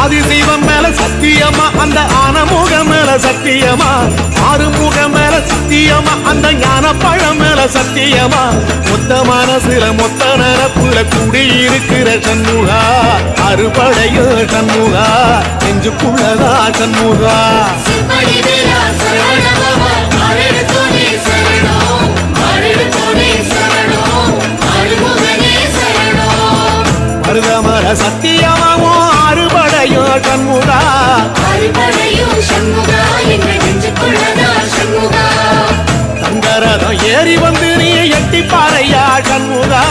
ஆதிசைவம் மேல சத்தியமா அந்த ஆனமுக மேல சத்தியமா ஆறுமுக மேல சத்தியமா அந்த ஞான பழம் மேல சத்தியமா மொத்த மனசுல மொத்த நரப்புல கூடியிருக்கிற சண்முகா அறுபடையோ சண்முகா நெஞ்சுக்குள்ளதா சண்முகா மருதமர சத்தியமாவோ அறுபடையோ சண்முகா தங்கரதம் ஏறி வந்து நீ எட்டி பாறையா சண்முகா